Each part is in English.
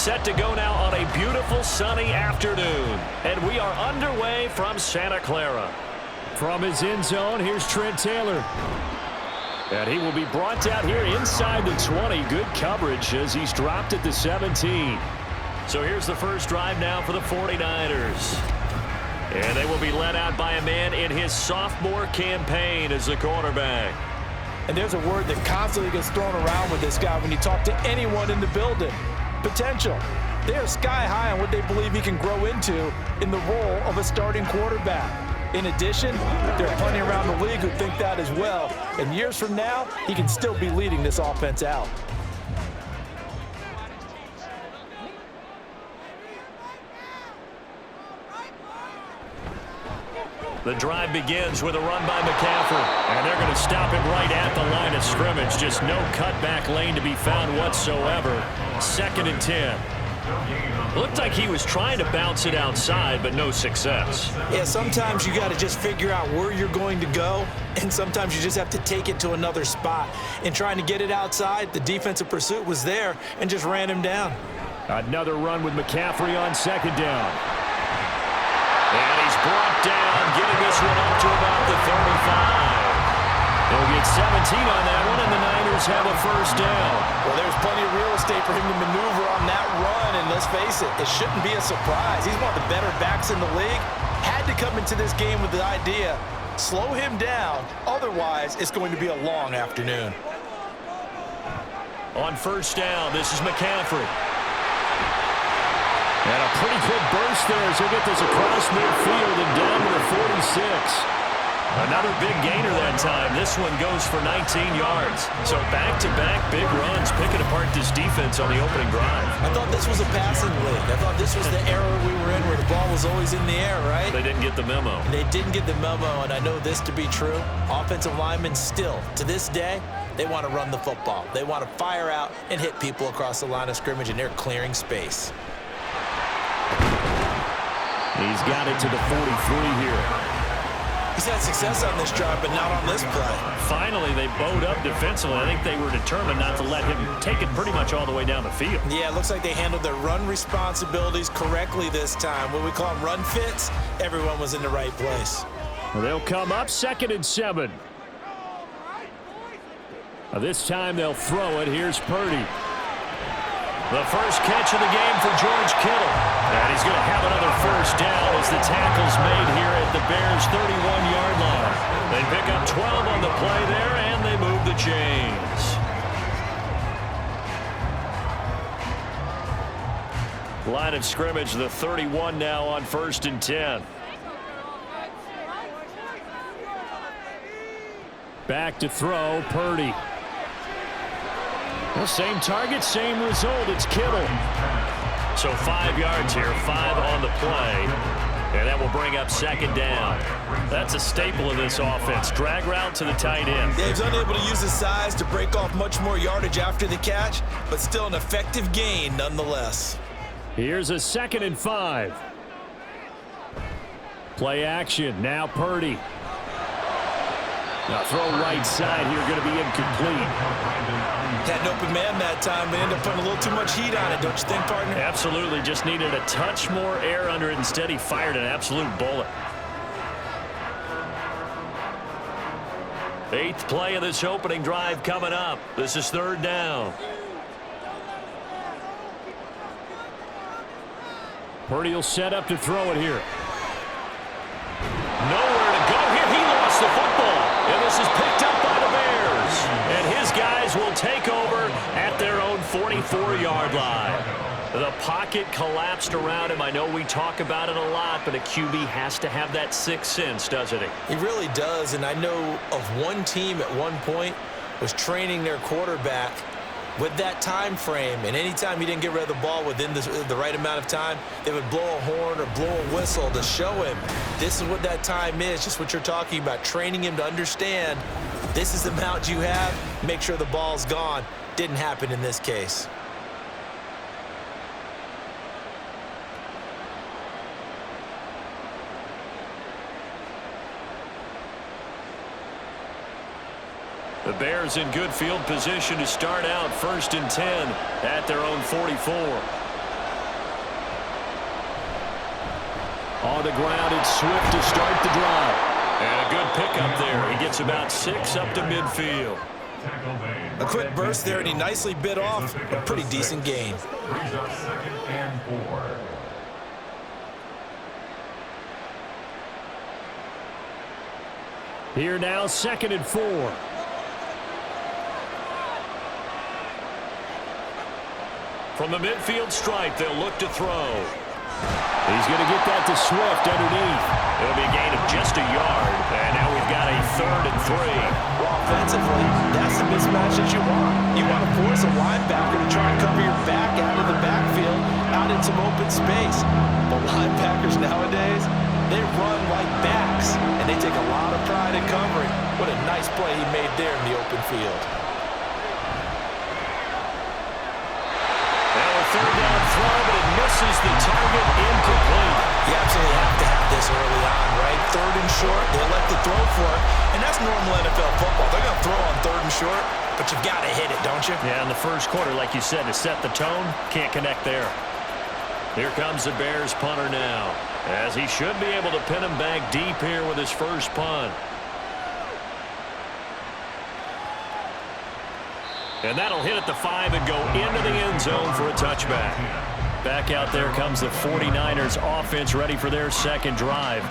set to go now on a beautiful sunny afternoon. And we are underway from Santa Clara. From his end zone, here's Trent Taylor. And he will be brought down here inside the 20. Good coverage as he's dropped at the 17. So here's the first drive now for the 49ers. And they will be led out by a man in his sophomore campaign as the quarterback. And there's a word that constantly gets thrown around with this guy when you talk to anyone in the building. Potential. They are sky high on what they believe he can grow into in the role of a starting quarterback. In addition, there are plenty around the league who think that as well. And years from now, he can still be leading this offense out. The drive begins with a run by McCaffrey. And they're going to stop him right at the line of scrimmage. Just no cutback lane to be found whatsoever. 2nd and 10. Looked like he was trying to bounce it outside, but no success. Yeah, sometimes you got to just figure out where you're going to go, and sometimes you just have to take it to another spot. In trying to get it outside, the defensive pursuit was there and just ran him down. Another run with McCaffrey on 2nd down. And he's brought down, getting this one up to about the 35. He'll get 17 on that one, and the Niners have a first down. Well, there's plenty of real estate for him to maneuver on that run, and let's face it, it shouldn't be a surprise. He's one of the better backs in the league. Had to come into this game with the idea, slow him down, otherwise it's going to be a long afternoon. On first down, this is McCaffrey. And a pretty good burst there as he'll get this across midfield and down to the 46. Another big gainer that time. This one goes for 19 yards. So back-to-back big runs, picking apart this defense on the opening drive. I thought this was a passing league. I thought this was the era we were in where the ball was always in the air, right? They didn't get the memo. They didn't get the memo, and I know this to be true. Offensive linemen still, to this day, they want to run the football. They want to fire out and hit people across the line of scrimmage, and they're clearing space. He's got it to the 43 here. He's had success on this drive, but not on this play. Finally, they bowed up defensively. I think they were determined not to let him take it pretty much all the way down the field. Yeah, it looks like they handled their run responsibilities correctly this time. What we call them run fits, everyone was in the right place. Well, they'll come up 2nd and 7. This time they'll throw it. Here's Purdy. The first catch of the game for George Kittle. And he's going to have another first down as the tackle's made here at the Bears' 31-yard line. They pick up 12 on the play there, and they move the chains. Line of scrimmage, the 31 now on 1st and 10. Back to throw, Purdy. Well, same target, same result. It's Kittle. So 5 yards here, 5 on the play. And that will bring up 2nd down. That's a staple of this offense. Drag route to the tight end. Dave's unable to use his size to break off much more yardage after the catch, but still an effective gain nonetheless. Here's a 2nd and 5. Play action. Now Purdy. Now throw right side here, going to be incomplete. Had an open man that time, but ended up putting a little too much heat on it, don't you think, partner? Absolutely. Just needed a touch more air under it. Instead, he fired an absolute bullet. 8th play of this opening drive coming up. This is 3rd down. Purdy will set up to throw it here. Nowhere to go here. He lost the football. And this is picked up by the Bears. And his guys will take over at their own 44-yard line. The pocket collapsed around him. I know we talk about it a lot, but a QB has to have that sixth sense, doesn't he? He really does, and I know of one team at one point was training their quarterback with that time frame, and anytime he didn't get rid of the ball within the right amount of time, they would blow a horn or blow a whistle to show him this is what that time is, just what you're talking about, training him to understand this is the amount you have, make sure the ball's gone. Didn't happen in this case. The Bears in good field position to start out 1st and 10 at their own 44. On the ground, it's Swift to start the drive. And a good pickup there. He gets about 6 up to midfield. A quick burst there, and he nicely bit off a pretty decent gain. Here now, 2nd and 4. From the midfield stripe, they'll look to throw. He's going to get that to Swift underneath. It'll be a gain of just a yard. And now we've got a 3rd and 3. Offensively, that's the mismatch that you want. You want to force a linebacker to try and cover your back out of the backfield, out in some open space. But linebackers nowadays, they run like backs, and they take a lot of pride in covering. What a nice play he made there in the open field. Now a 3rd down throw, but it misses the target, incomplete. You absolutely have to have this early on, right? 3rd and short, they elect to throw for it, and that's normal NFL football. They're going to throw on 3rd and short, but you've got to hit it, don't you? Yeah, in the first quarter, like you said, to set the tone, can't connect there. Here comes the Bears punter now, as he should be able to pin him back deep here with his first punt. And that'll hit at the 5 and go into the end zone for a touchback. Back out there comes the 49ers offense ready for their second drive.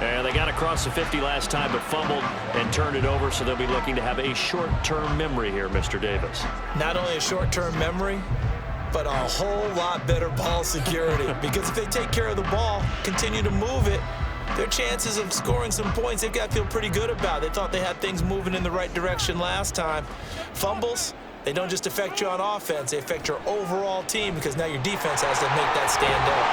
And they got across the 50 last time but fumbled and turned it over, so they'll be looking to have a short-term memory here, Mr. Davis. Not only a short-term memory, but a whole lot better ball security. Because if they take care of the ball, continue to move it, their chances of scoring some points, they've got to feel pretty good about. They thought they had things moving in the right direction last time. Fumbles, they don't just affect you on offense, they affect your overall team because now your defense has to make that stand up.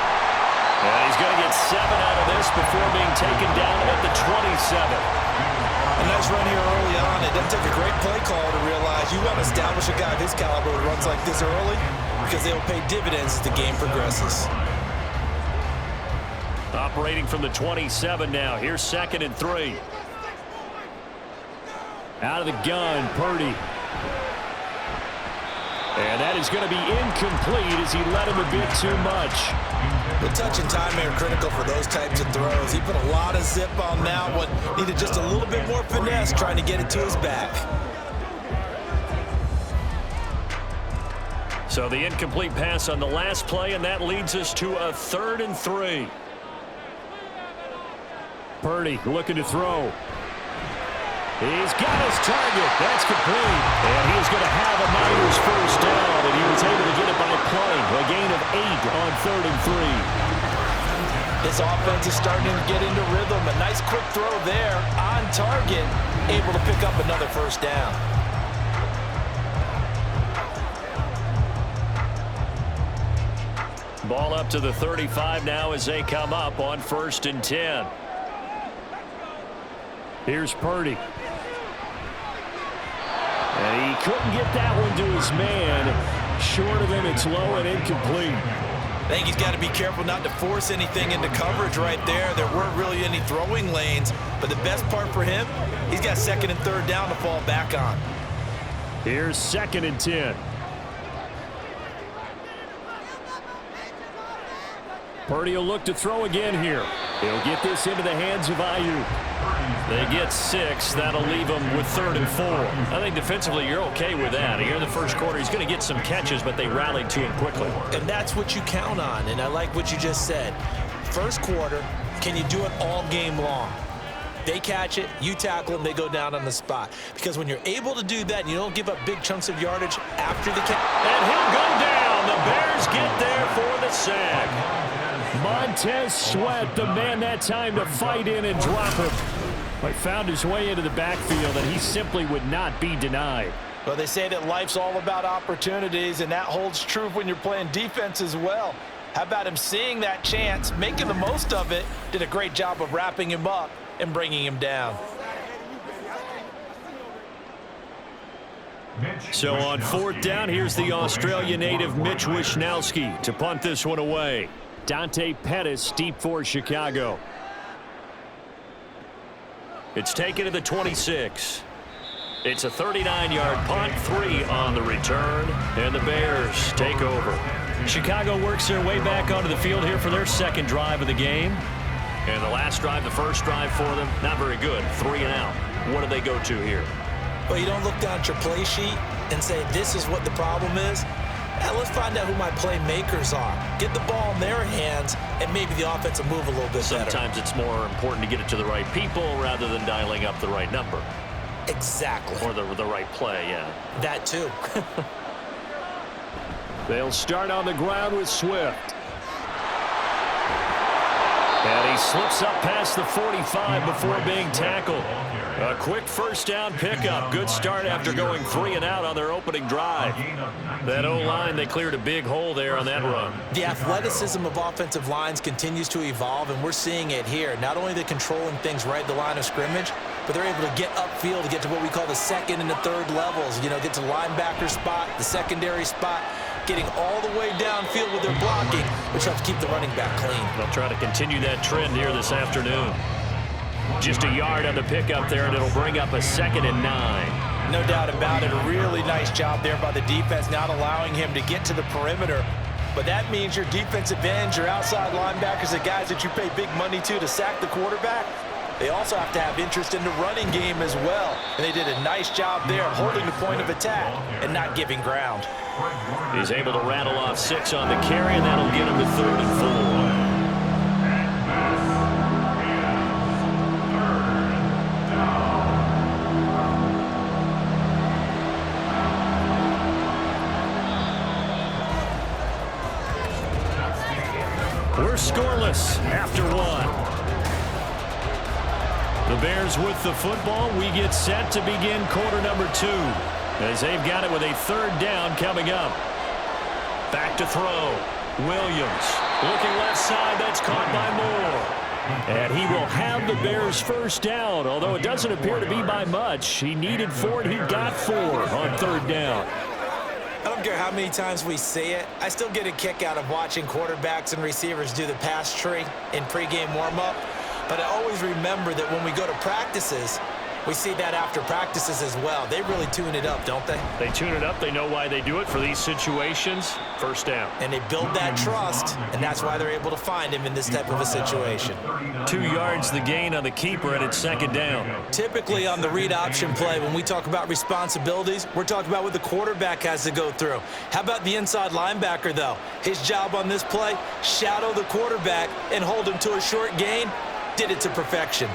And he's going to get 7 out of this before being taken down at the 27. A nice run here early on. It doesn't take a great play call to realize you want to establish a guy of his caliber who runs like this early because they'll pay dividends as the game progresses. Operating from the 27 now. Here's 2nd and 3. Out of the gun, Purdy. And that is going to be incomplete as he led him a bit too much. The touch and time are critical for those types of throws. He put a lot of zip on that one. Needed just a little bit more finesse trying to get it to his back. So the incomplete pass on the last play, and that leads us to a 3rd and 3. Purdy looking to throw. He's got his target. That's complete. And he's going to have a Niners first down, and he was able to get it by play. A gain of 8 on 3rd and 3. This offense is starting to get into rhythm. A nice quick throw there on target, able to pick up another first down. Ball up to the 35 now as they come up on 1st and 10. Here's Purdy. And he couldn't get that one to his man. Short of him, it's low and incomplete. I think he's got to be careful not to force anything into coverage right there. There weren't really any throwing lanes, but the best part for him, he's got 2nd and 3rd down to fall back on. Here's 2nd and 10. Purdy will look to throw again here. He'll get this into the hands of Ayuk. They get 6. That'll leave them with 3rd and 4. I think defensively you're okay with that. Here in the first quarter, he's going to get some catches, but they rallied to him quickly. And that's what you count on, and I like what you just said. First quarter, can you do it all game long? They catch it, you tackle them, they go down on the spot. Because when you're able to do that and you don't give up big chunks of yardage after the catch. And he'll go down. The Bears get there for the sack. Montez Sweat, the man that time to fight in and drop him. But found his way into the backfield, and he simply would not be denied. Well, they say that life's all about opportunities, and that holds true when you're playing defense as well. How about him seeing that chance, making the most of it, did a great job of wrapping him up and bringing him down. So on 4th down, here's the Australia native Mitch Wishnowsky to punt this one away. Dante Pettis deep for Chicago. It's taken to the 26. It's a 39-yard punt, 3 on the return, and the Bears take over. Chicago works their way back onto the field here for their second drive of the game. And the last drive, the first drive for them, not very good. 3 and out. What do they go to here? Well, you don't look down at your play sheet and say, this is what the problem is. Yeah, let's find out who my playmakers are. Get the ball in their hands, and maybe the offense will move a little bit better. Sometimes it's more important to get it to the right people rather than dialing up the right number. Exactly. Or the right play, yeah. That too. They'll start on the ground with Swift. And he slips up past the 45 before being tackled. A quick first down pickup. Good start after going 3 and out on their opening drive. That O-line, they cleared a big hole there on that run. The athleticism of offensive lines continues to evolve, and we're seeing it here. Not only are they controlling things right at the line of scrimmage, but they're able to get upfield to get to what we call the second and the third levels. You know, get to the linebacker spot, the secondary spot, getting all the way downfield with their blocking, which helps keep the running back clean. They'll try to continue that trend here this afternoon. Just a yard on the pickup there, and it'll bring up a 2nd and 9. No doubt about it. A really nice job there by the defense, not allowing him to get to the perimeter. But that means your defensive ends, your outside linebackers, the guys that you pay big money to sack the quarterback, they also have to have interest in the running game as well. And they did a nice job there holding the point of attack and not giving ground. He's able to rattle off 6 on the carry, and that'll get him to 3rd and 4. We're scoreless after 1. The Bears with the football. We get set to begin quarter number 2 as they've got it with a 3rd down coming up. Back to throw. Williams looking left side. That's caught by Moore. And he will have the Bears' first down, although it doesn't appear to be by much. He needed 4, and he got 4 on 3rd down. I don't care how many times we say it, I still get a kick out of watching quarterbacks and receivers do the pass tree in pregame warm-up. But I always remember that when we go to practices, we see that after practices as well. They really tune it up, don't they? They tune it up. They know why they do it for these situations. First down. And they build that trust, and that's why they're able to find him in this type of a situation. 2 yards the gain on the keeper, and it's 2nd down. Typically on the read option play, when we talk about responsibilities, we're talking about what the quarterback has to go through. How about the inside linebacker, though? His job on this play, shadow the quarterback and hold him to a short gain. Did it to perfection.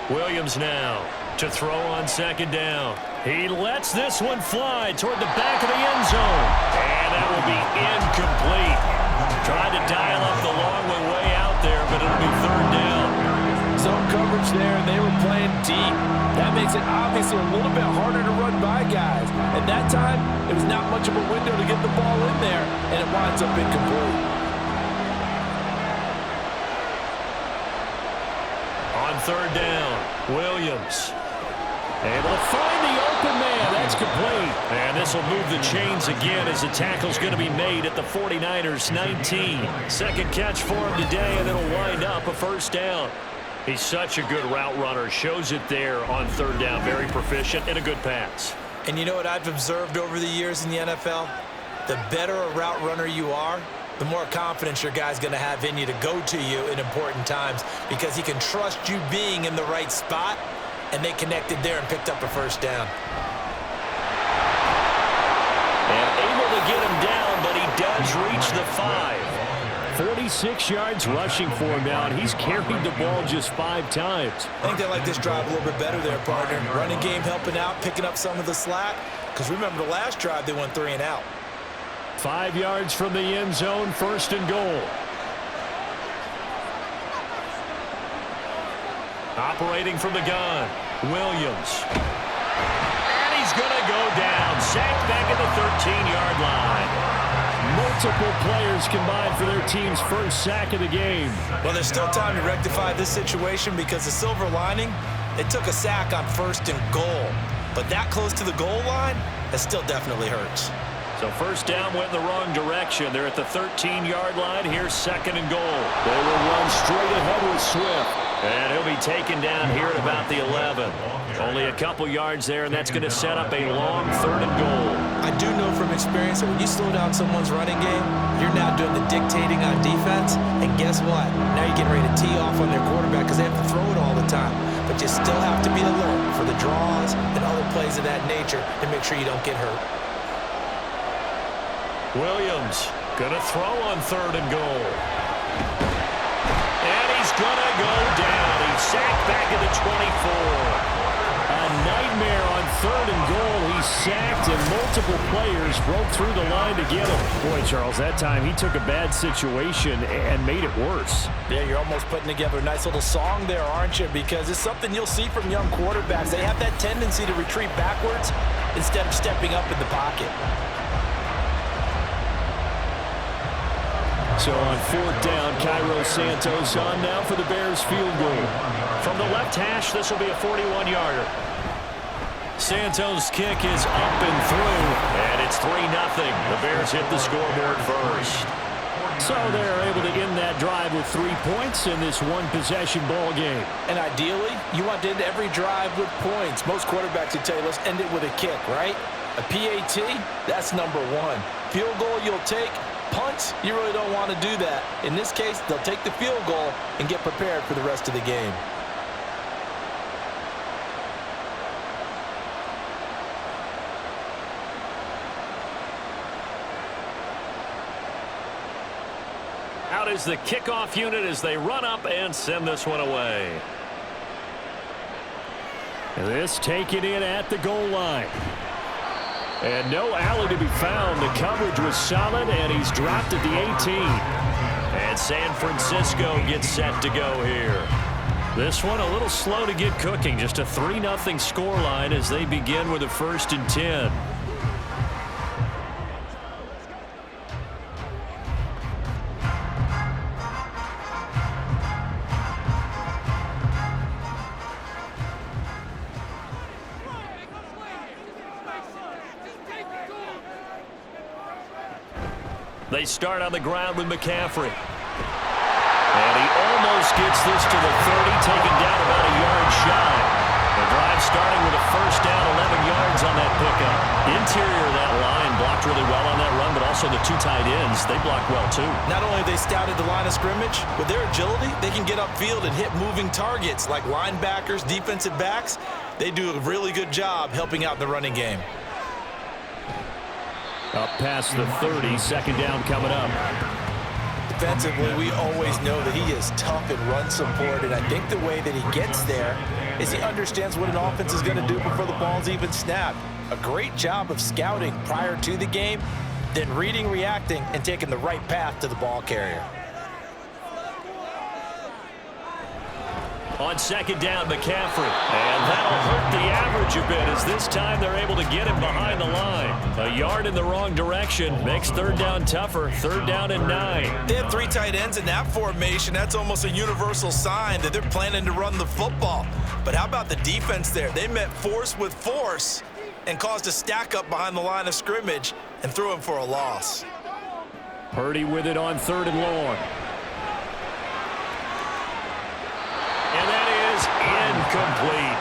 Williams now to throw on 2nd down. He lets this one fly toward the back of the end zone. And that will be incomplete. Tried to dial up the long way out there, but it'll be 3rd down. Zone coverage there, and they were playing deep. That makes it obviously a little bit harder to run by guys. At that time, it was not much of a window to get the ball in there, and it winds up incomplete. On 3rd down, Williams able to find the open man. That's complete. And this will move the chains again as the tackle's going to be made at the 49ers 19. 2nd catch for him today, and it'll wind up a 1st down. He's such a good route runner. Shows it there on 3rd down. Very proficient and a good pass. And you know what I've observed over the years in the NFL? The better a route runner you are, the more confidence your guy's going to have in you to go to you in important times because he can trust you being in the right spot, and they connected there and picked up a 1st down. And able to get him down, but he does reach the 5. 46 yards rushing for him now, and he's carried the ball just 5 times. I think they like this drive a little bit better there, partner. Running game helping out, picking up some of the slack. Because remember the last drive, they went 3 and out. 5 yards from the end zone, 1st and goal. Operating from the gun, Williams. And he's going to go down. Sacked back at the 13-yard line. Multiple players combined for their team's first sack of the game. Well, there's still time to rectify this situation because the silver lining, they took a sack on 1st and goal. But that close to the goal line, that still definitely hurts. So 1st down went in the wrong direction. They're at the 13-yard line. Here's 2nd and goal. They will run straight ahead with Swift. And he'll be taken down here at about the 11. Only a couple yards there, and that's going to set up a long 3rd and goal. I do know from experience that when you slow down someone's running game, you're now doing the dictating on defense, and guess what? Now you're getting ready to tee off on their quarterback because they have to throw it all the time. But you still have to be alert for the draws and other plays of that nature to make sure you don't get hurt. Williams going to throw on 3rd and goal. And he's going to go down. He's sacked back at the 24. A nightmare on 3rd and goal. He's sacked, and multiple players broke through the line to get him. Boy, Charles, that time he took a bad situation and made it worse. Yeah, you're almost putting together a nice little song there, aren't you? Because it's something you'll see from young quarterbacks. They have that tendency to retreat backwards instead of stepping up in the pocket. So on 4th down, Cairo Santos on now for the Bears field goal. From the left hash, this will be a 41-yarder. Santos' kick is up and through, and it's 3-0. The Bears hit the scoreboard first. So they're able to end that drive with 3 points in this one-possession ball game. And ideally, you want to end every drive with points. Most quarterbacks would tell you, let's end it with a kick, right? A PAT, that's number 1. Field goal you'll take. Punts, you really don't want to do that. In this case, they'll take the field goal and get prepared for the rest of the game. Out is the kickoff unit as they run up and send this one away. This taken in at the goal line. And no alley to be found. The coverage was solid, and he's dropped at the 18. And San Francisco gets set to go here. This one a little slow to get cooking. Just a 3-0 scoreline as they begin with a 1st and 10. They start on the ground with McCaffrey. And he almost gets this to the 30, taken down about a yard shy. The drive starting with a 1st down, 11 yards on that pickup. Interior of that line blocked really well on that run, but also the 2 tight ends, they blocked well too. Not only have they scouted the line of scrimmage, with their agility, they can get upfield and hit moving targets like linebackers, defensive backs. They do a really good job helping out the running game. Up past the 30, 2nd down coming up. Defensively, we always know that he is tough in run support, and I think the way that he gets there is he understands what an offense is going to do before the ball's even snapped. A great job of scouting prior to the game, then reading, reacting, and taking the right path to the ball carrier. On 2nd down, McCaffrey. And that'll hurt the average a bit as this time they're able to get him behind the line. A yard in the wrong direction makes 3rd down tougher. 3rd down and 9. They have 3 tight ends in that formation. That's almost a universal sign that they're planning to run the football. But how about the defense there? They met force with force and caused a stack up behind the line of scrimmage and threw him for a loss. Purdy with it on 3rd and long. And that is incomplete.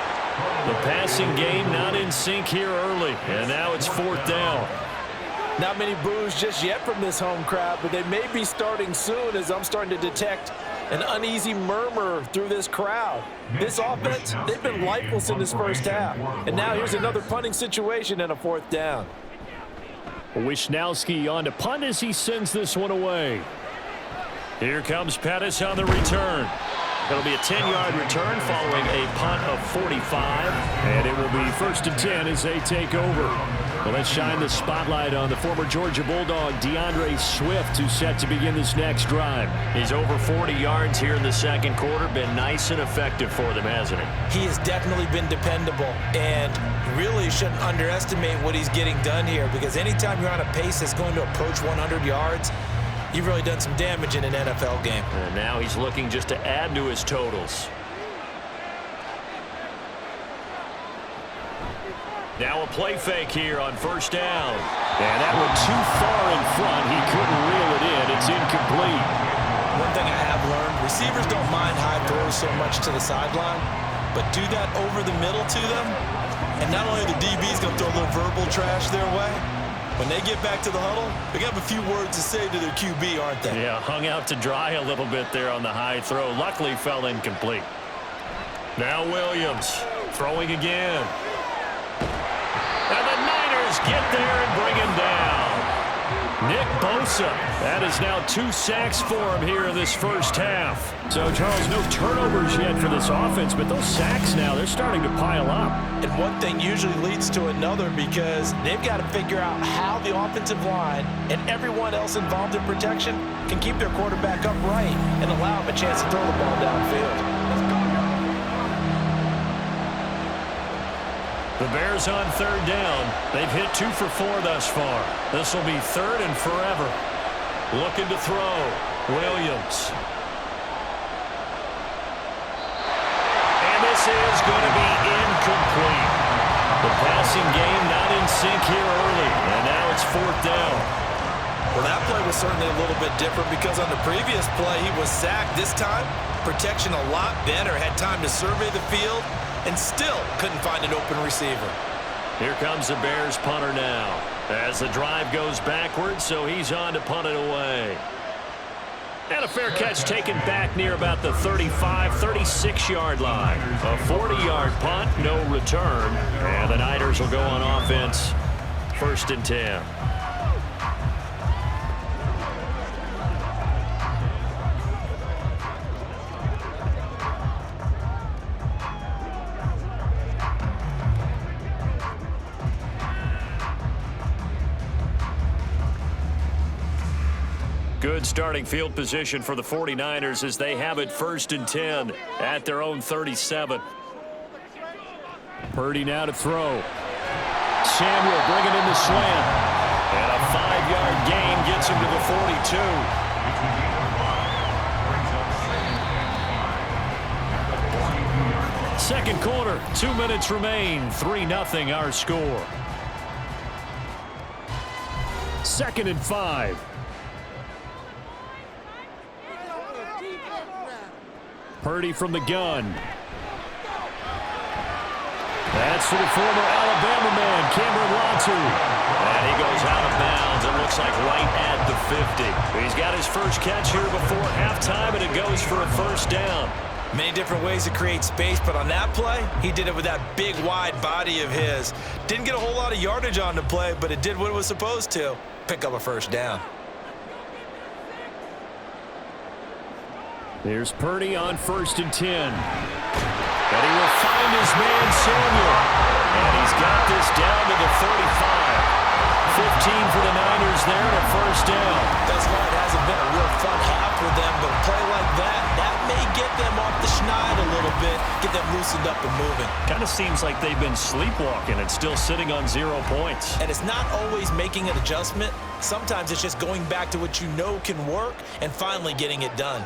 The passing game not in sync here early, and now it's 4th down. Not many boos just yet from this home crowd, but they may be starting soon as I'm starting to detect an uneasy murmur through this crowd. This offense, they've been lifeless in this 1st half. And now here's another punting situation and a 4th down. Wisnowski on to punt as he sends this one away. Here comes Pettis on the return. It'll be a 10-yard return following a punt of 45. And it will be 1st and 10 as they take over. Well, let's shine the spotlight on the former Georgia Bulldog, DeAndre Swift, who's set to begin this next drive. He's over 40 yards here in the 2nd quarter. Been nice and effective for them, hasn't he? He has definitely been dependable, and really shouldn't underestimate what he's getting done here, because anytime you're on a pace that's going to approach 100 yards, you've really done some damage in an NFL game. And now he's looking just to add to his totals. Now a play fake here on 1st down. And that one too far in front. He couldn't reel it in. It's incomplete. One thing I have learned, receivers don't mind high throws so much to the sideline, but do that over the middle to them, and not only the DB's going to throw a little verbal trash their way, when they get back to the huddle, they're going to have a few words to say to their QB, aren't they? Yeah, hung out to dry a little bit there on the high throw. Luckily fell incomplete. Now Williams throwing again. And the Niners get there and bring him down. Nick Bosa. That is now 2 sacks for him here in this first half. So, Charles, no turnovers yet for this offense, but those sacks now, they're starting to pile up. And one thing usually leads to another because they've got to figure out how the offensive line and everyone else involved in protection can keep their quarterback upright and allow him a chance to throw the ball downfield. The Bears on third down. They've hit 2 for 4 thus far. This will be third and forever. Looking to throw. Williams. And this is going to be incomplete. The passing game not in sync here early. And now it's 4th down. Well, that play was certainly a little bit different because on the previous play, he was sacked. This time, protection a lot better. Had time to survey the field and still couldn't find an open receiver. Here comes the Bears punter now. As the drive goes backwards, so he's on to punt it away. And a fair catch taken back near about the 35, 36-yard line. A 40-yard punt, no return. And the Niners will go on offense. 1st and 10. Good starting field position for the 49ers as they have it 1st and 10 at their own 37. Purdy now to throw. Samuel bringing in the slant. And a 5-yard gain gets him to the 42. Second quarter, 2 minutes remain. 3-0 our score. 2nd and 5. Purdy from the gun. That's for the former Alabama man, Cameron Latu. And he goes out of bounds. It looks like right at the 50. He's got his first catch here before halftime, and it goes for a 1st down. Many different ways to create space, but on that play, he did it with that big, wide body of his. Didn't get a whole lot of yardage on the play, but it did what it was supposed to. Pick up a 1st down. There's Purdy on 1st and 10. And he will find his man, Samuel. And he's got this down to the 35. 15 for the Niners there and a 1st down. That's why it hasn't been a real fun half for them, but a play like that may get them off the schneid a little bit, get them loosened up and moving. Kind of seems like they've been sleepwalking and still sitting on 0 points. And it's not always making an adjustment. Sometimes it's just going back to what you know can work and finally getting it done.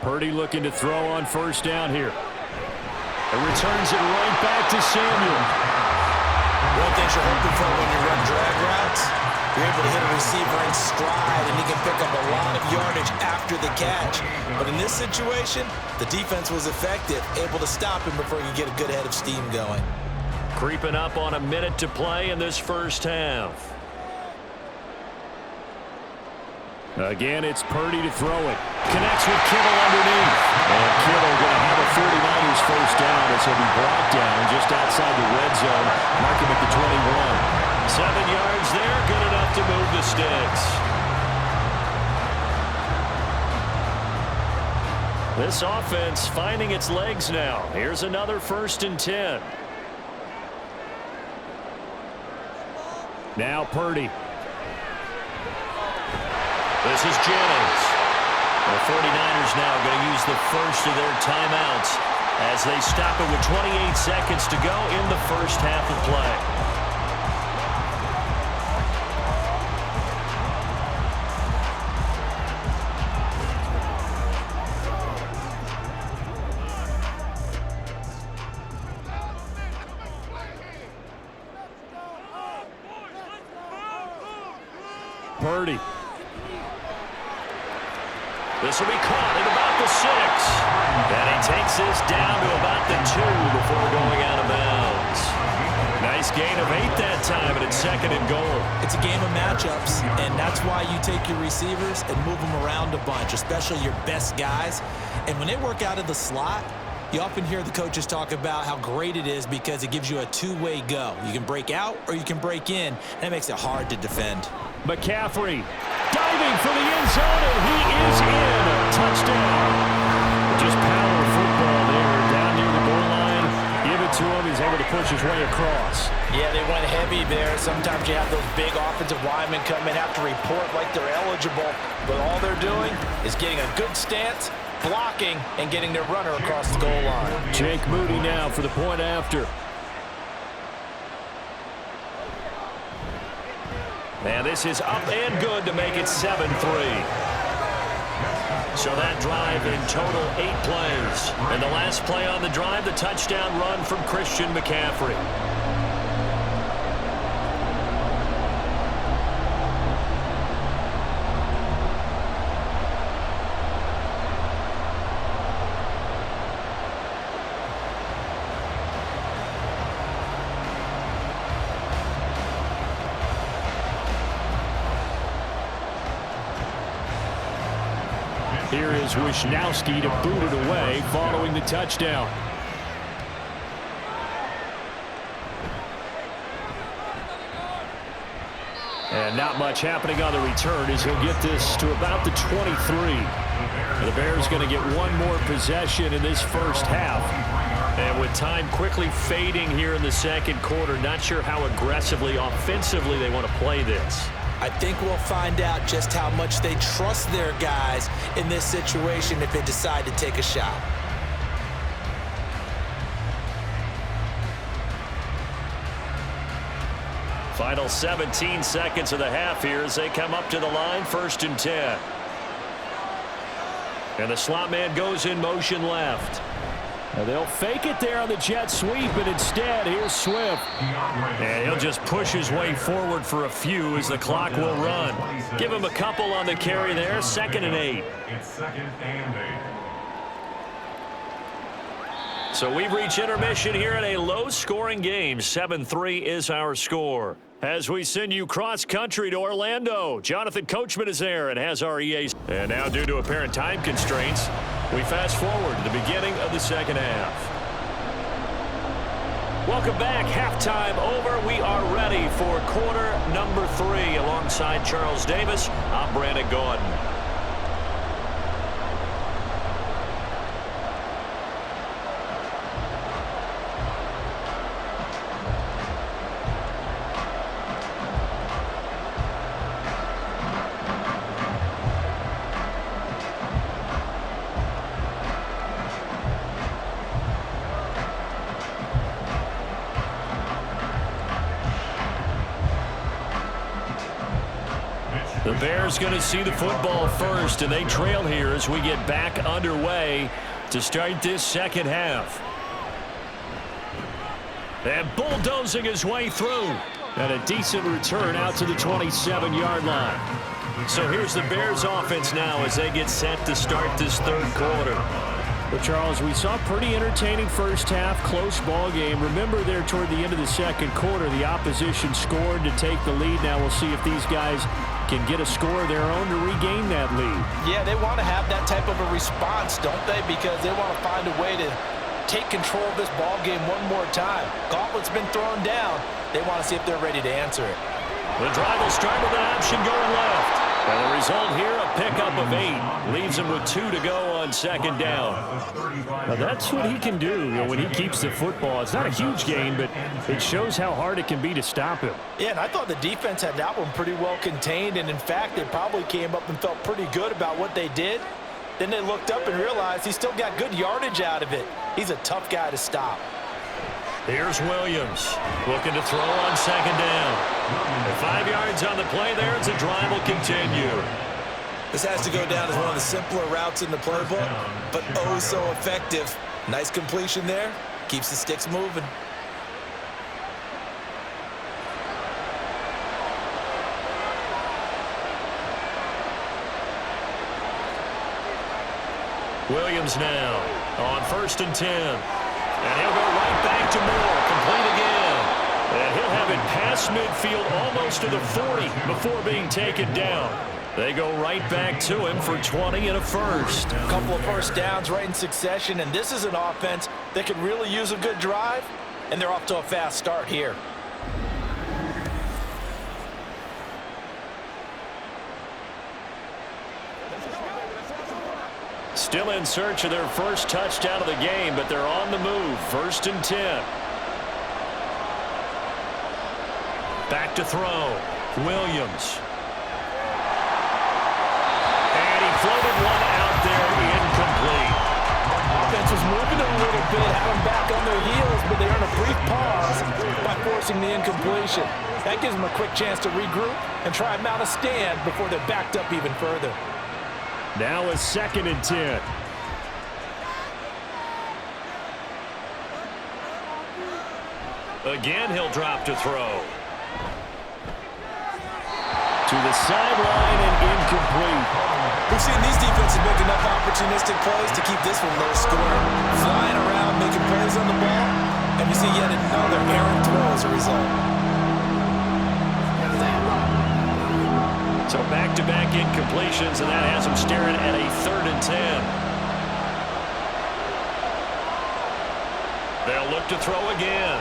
Purdy looking to throw on 1st down here. And returns it right back to Samuel. One thing you're hoping for when you run drag routes, you're able to hit a receiver in stride, and he can pick up a lot of yardage after the catch. But in this situation, the defense was effective, able to stop him before he could get a good head of steam going. Creeping up on a minute to play in this first half. Again, it's Purdy to throw it. Connects with Kittle underneath. And Kittle going to have a 49ers 1st down as he'll be brought down just outside the red zone. Mark him at the 21. 7 yards there, good enough to move the sticks. This offense finding its legs now. Here's another 1st and 10. Now Purdy. This is Jennings. The 49ers now going to use the first of their timeouts as they stop it with 28 seconds to go in the first half of play. Purdy. This will be caught at about about the 6. And he takes this down to about the 2 before going out of bounds. Nice gain of 8 that time, and it's 2nd and goal. It's a game of matchups, and that's why you take your receivers and move them around a bunch, especially your best guys. And when they work out of the slot, you often hear the coaches talk about how great it is because it gives you a two-way go. You can break out or you can break in, and that makes it hard to defend. McCaffrey diving for the end zone, and he is in. Touchdown. Just power football there down near the goal line. Give it to him. He's able to push his way across. Yeah, they went heavy there. Sometimes you have those big offensive linemen come in, have to report like they're eligible, but all they're doing is getting a good stance, blocking, and getting their runner across the goal line. Jake Moody now for the point after. And this is up and good to make it 7-3. So that drive in total 8 plays. And the last play on the drive, the touchdown run from Christian McCaffrey. Here is Wisnowski to boot it away following the touchdown. And not much happening on the return as he'll get this to about the 23. The Bears going to get one more possession in this first half. And with time quickly fading here in the second quarter, not sure how aggressively, offensively they want to play this. I think we'll find out just how much they trust their guys in this situation if they decide to take a shot. Final 17 seconds of the half here as they come up to the line, 1st and 10. And the slot man goes in motion left. Now they'll fake it there on the jet sweep, but instead, here's Swift. And he'll just push his way forward for a few as the clock will run. Give him a couple on the carry there, 2nd and 8. It's 2nd and 8. So we've reached intermission here in a low-scoring game. 7-3 is our score. As we send you cross-country to Orlando, Jonathan Coachman is there and has our EA. And now, due to apparent time constraints, we fast forward to the beginning of the second half. Welcome back. Halftime over. We are ready for quarter number 3. Alongside Charles Davis, I'm Brandon Gordon. The Bears going to see the football first, and they trail here as we get back underway to start this second half. And bulldozing his way through. And a decent return out to the 27-yard line. So here's the Bears offense now as they get set to start this third quarter. Well, Charles, we saw pretty entertaining first half, close ball game. Remember there toward the end of the second quarter, the opposition scored to take the lead. Now we'll see if these guys can get a score of their own to regain that lead. Yeah, they want to have that type of a response, don't they? Because they want to find a way to take control of this ball game one more time. Gauntlet's been thrown down. They want to see if they're ready to answer it. The drive will start with an option going left. And the result here, a pickup of 8. Leaves him with 2 to go on 2nd down. Now that's what he can do, when he keeps the football. It's not a huge gain, but it shows how hard it can be to stop him. Yeah, and I thought the defense had that one pretty well contained. And, in fact, they probably came up and felt pretty good about what they did. Then they looked up and realized he still got good yardage out of it. He's a tough guy to stop. Here's Williams looking to throw on 2nd down. And 5 yards on the play there as the drive will continue. This has to go down as one of the simpler routes in the playbook, but oh so effective. Nice completion there. Keeps the sticks moving. Williams now on 1st and 10. And he'll go right back to Moore. Complete again. And he'll have it past midfield almost to the 40 before being taken down. They go right back to him for 20 and a first. A couple of first downs right in succession, and this is an offense that could really use a good drive, and they're off to a fast start here. Still in search of their first touchdown of the game, but they're on the move. 1st and 10. Back to throw. Williams. And he floated one out there, incomplete. Offense was moving a little bit, had them back on their heels, but they earned a brief pause by forcing the incompletion. That gives them a quick chance to regroup and try and mount a stand before they're backed up even further. Now a 2nd and 10. Again, he'll drop to throw. To the sideline and incomplete. We've seen these defenses make enough opportunistic plays to keep this one low scoring. Flying around, making plays on the ball, and you see yet another errant throw as a result. So back-to-back incompletions, and that has them staring at a 3rd and 10. They'll look to throw again.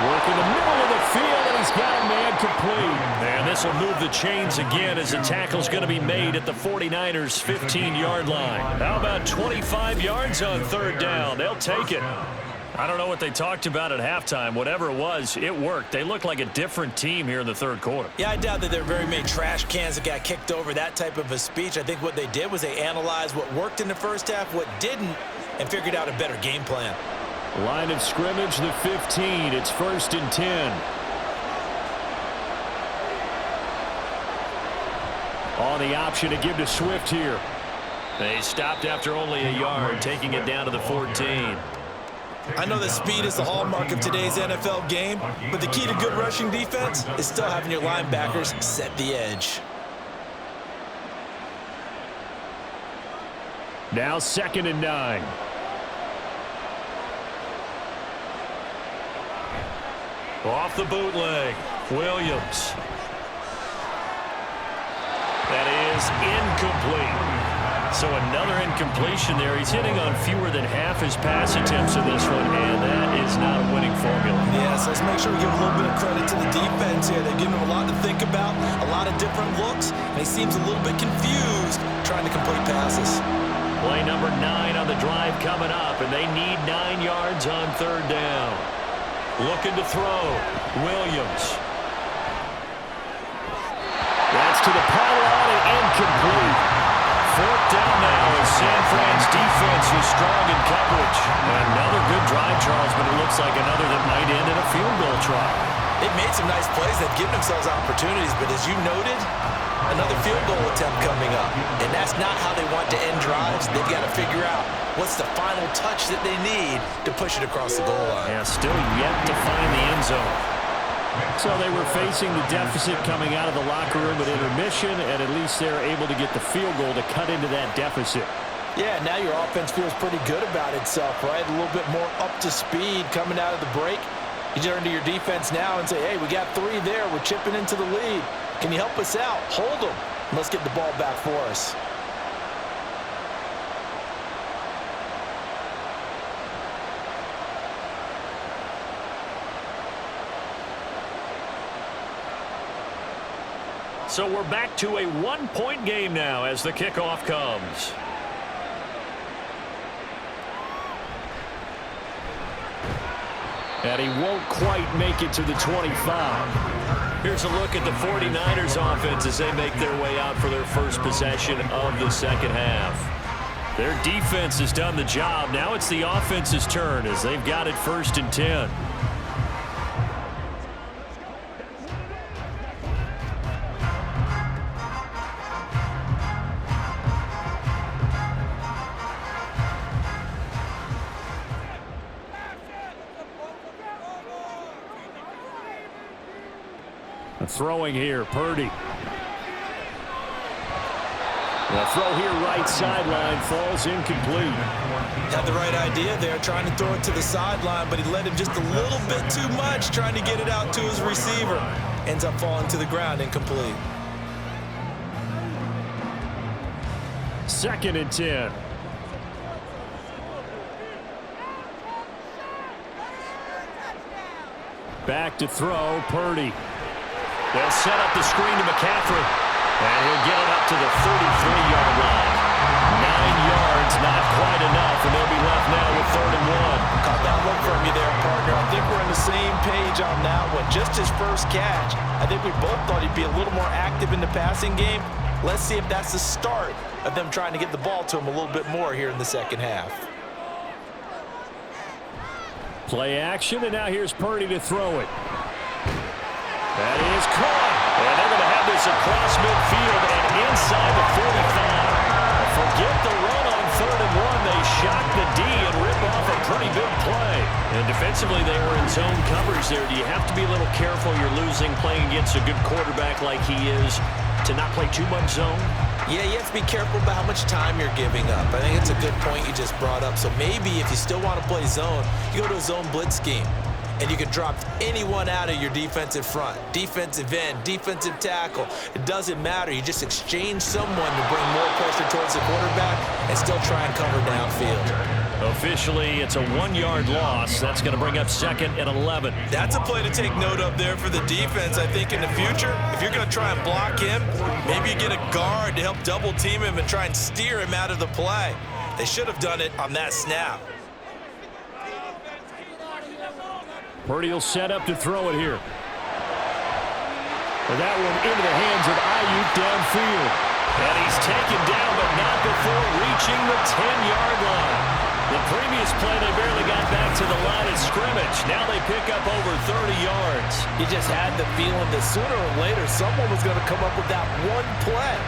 Work in the middle of the field, and he's got a man complete. And this will move the chains again as the tackle's going to be made at the 49ers' 15-yard line. How about 25 yards on 3rd down? They'll take it. I don't know what they talked about at halftime. Whatever it was, it worked. They look like a different team here in the 3rd quarter. Yeah, I doubt that there are very many trash cans that got kicked over that type of a speech. I think what they did was they analyzed what worked in the first half, what didn't, and figured out a better game plan. Line of scrimmage, the 15. It's 1st and 10. On the option to give to Swift here. They stopped after only a yard, taking it down to the 14. I know that speed is the hallmark of today's NFL game, but the key to good rushing defense is still having your linebackers set the edge. Now 2nd and 9. Off the bootleg, Williams. That is incomplete. So another incompletion there. He's hitting on fewer than half his pass attempts in this one, and that is not a winning formula. Yes, let's make sure we give a little bit of credit to the defense here. They're giving him a lot to think about, a lot of different looks, and he seems a little bit confused trying to complete passes. Play number 9 on the drive coming up, and they need 9 yards on 3rd down. Looking to throw. Williams. That's to the pylon and incomplete. 4th down now as San Fran's defense is strong in coverage. Another good drive, Charles, but it looks like another that might end in a field goal try. They've made some nice plays. They've given themselves opportunities, but as you noted, another field goal attempt coming up. And that's not how they want to end drives. They've got to figure out what's the final touch that they need to push it across the goal line. Yeah, still yet to find the end zone. So they were facing the deficit coming out of the locker room at intermission, and at least they're able to get the field goal to cut into that deficit. Yeah, now your offense feels pretty good about itself, right? A little bit more up to speed coming out of the break. You turn to your defense now and say, hey, we got 3 there. We're chipping into the lead. Can you help us out? Hold them. Let's get the ball back for us. So we're back to a 1-point game now as the kickoff comes. And he won't quite make it to the 25. Here's a look at the 49ers offense as they make their way out for their first possession of the 2nd half. Their defense has done the job. Now it's the offense's turn as they've got it 1st and 10. Throwing here, Purdy. The throw here right sideline falls incomplete. Had the right idea there, trying to throw it to the sideline, but he let him just a little bit too much, trying to get it out to his receiver. Ends up falling to the ground, incomplete. 2nd and 10. Back to throw, Purdy. They'll set up the screen to McCaffrey. And he'll get it up to the 33-yard line. 9 yards, not quite enough, and they'll be left now with 3rd and 1. Caught that look from you there, partner. I think we're on the same page on that one. Just his first catch. I think we both thought he'd be a little more active in the passing game. Let's see if that's the start of them trying to get the ball to him a little bit more here in the second half. Play action, and now here's Purdy to throw it. That is caught. And they're going to have this across midfield and inside the 45. Forget the run on 3rd and 1. They shock the D and rip off a pretty big play. And defensively, they were in zone coverage there. Do you have to be a little careful? You're losing playing against a good quarterback like he is to not play too much zone? Yeah, you have to be careful about how much time you're giving up. I think it's a good point you just brought up. So maybe if you still want to play zone, you go to a zone blitz scheme. And you can drop anyone out of your defensive front. Defensive end, defensive tackle. It doesn't matter. You just exchange someone to bring more pressure towards the quarterback and still try and cover downfield. Officially, it's a 1-yard loss. That's going to bring up 2nd and 11. That's a play to take note of there for the defense, I think, in the future. If you're going to try and block him, maybe you get a guard to help double team him and try and steer him out of the play. They should have done it on that snap. Purdy will set up to throw it here. And that one into the hands of Ayuk downfield. And he's taken down, but not before reaching the 10-yard line. The previous play, they barely got back to the line of scrimmage. Now they pick up over 30 yards. You just had the feeling that sooner or later someone was going to come up with that one play.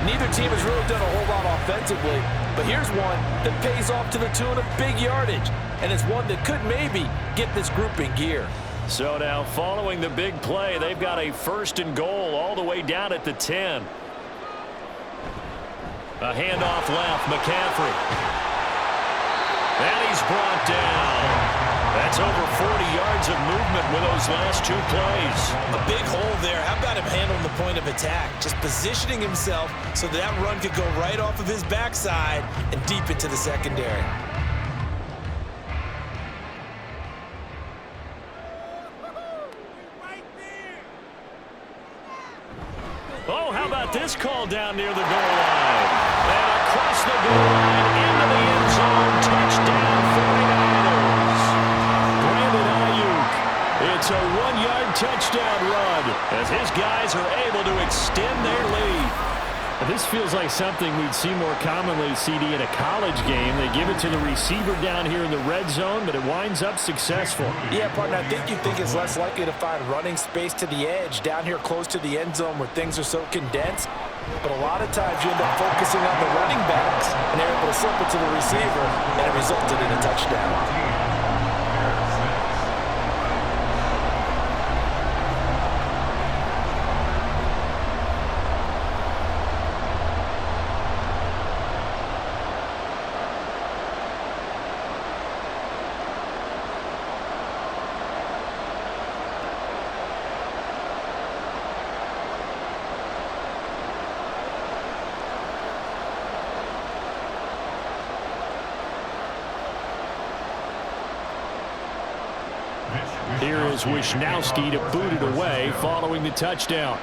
Neither team has really done a whole lot offensively, but here's one that pays off to the tune of big yardage, and it's one that could maybe get this group in gear. So now, following the big play, they've got a 1st and goal all the way down at the 10. A handoff left, McCaffrey. And he's brought down. That's over 40 yards of movement with those last 2 plays. A big hole there. How about him handling the point of attack? Just positioning himself so that run could go right off of his backside and deep into the secondary. Oh, how about this call down near the goal line? And across the goal line into the end zone. Touchdown 49ers. Brandon Ayuk. It's a 1-yard touchdown run as his guys are able to extend their lead. This feels like something we'd see more commonly, CD, in a college game. They give it to the receiver down here in the red zone, but it winds up successful. Yeah, partner, I think you'd think it's less likely to find running space to the edge down here close to the end zone where things are so condensed. But a lot of times you end up focusing on the running backs, and they're able to slip it to the receiver, and it resulted in a touchdown. Here is Wisnowski to boot it away following the touchdown.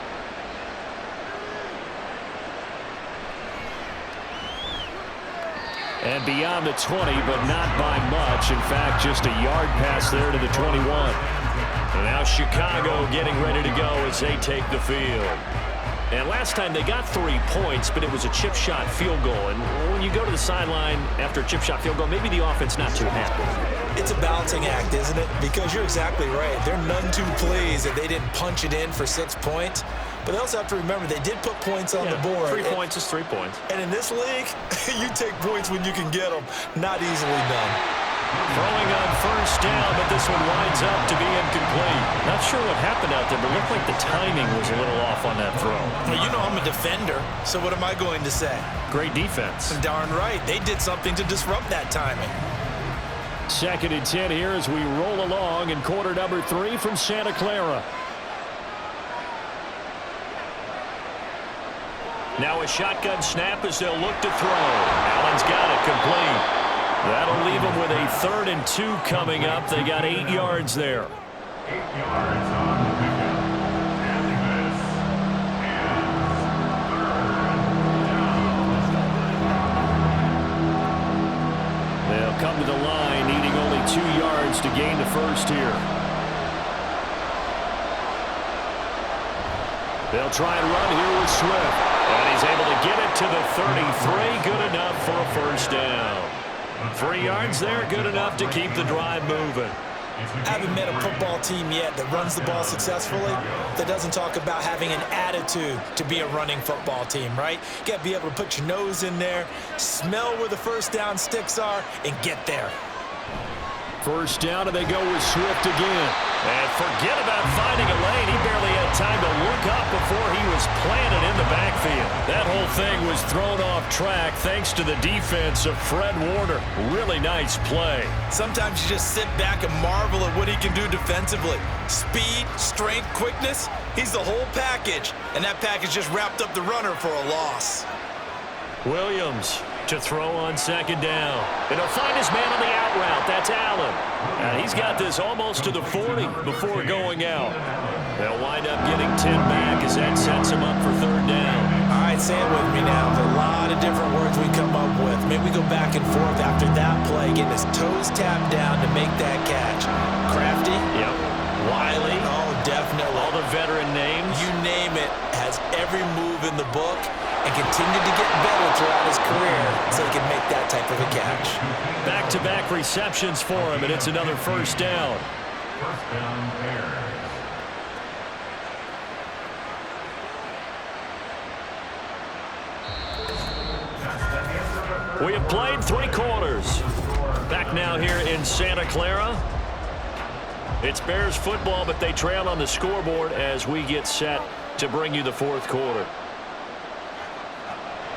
And beyond the 20, but not by much. In fact, just a yard pass there to the 21. And now Chicago getting ready to go as they take the field. And last time they got 3 points, but it was a chip shot field goal. And when you go to the sideline after a chip shot field goal, maybe the offense not too happy. It's a balancing act, isn't it? Because you're exactly right. They're none too pleased that they didn't punch it in for 6 points. But they also have to remember they did put points on the board. 3 points is 3 points. And in this league, you take points when you can get them. Not easily done. Throwing on first down, but this one winds up to be incomplete. Not sure what happened out there, but it looked like the timing was a little off on that throw. Well, you know I'm a defender, so what am I going to say? Great defense. Darn right. They did something to disrupt that timing. 2nd and 10 here as we roll along in quarter number 3 from Santa Clara. Now a shotgun snap as they'll look to throw. Allen's got it complete. That'll leave them with a 3rd and 2 coming up. They got 8 yards there. 8 yards on the pickup. And this is 3rd down. They'll come to the line, needing only 2 yards to gain the first here. They'll try and run here with Swift. And he's able to get it to the 33. Good enough for a first down. 3 yards there, good enough to keep the drive moving. I haven't met a football team yet that runs the ball successfully that doesn't talk about having an attitude to be a running football team, right? You got to be able to put your nose in there, smell where the first down sticks are, and get there. First down, and they go with Swift again. And forget about finding a lane. He barely had time to look up before he was planted in the backfield. That whole thing was thrown off track thanks to the defense of Fred Warner. Really nice play. Sometimes you just sit back and marvel at what he can do defensively. Speed, strength, quickness, he's the whole package. And that package just wrapped up the runner for a loss. Williams to throw on 2nd down. And he'll find his man on the out route. That's Allen. And he's got this almost to the 40 before going out. They'll wind up getting 10 back as that sets him up for 3rd down. All right, say it with me now. There's a lot of different words we come up with. Maybe we go back and forth after that play, getting his toes tapped down to make that catch. Crafty? Yep. Wiley. Oh, definitely. All the veteran names. You name it, has every move in the book and continued to get better throughout his career so he can make that type of a catch. Back-to-back receptions for him, and it's another first down. First down, Bears. We have played 3 quarters. Back now here in Santa Clara. It's Bears football, but they trail on the scoreboard as we get set to bring you the 4th quarter.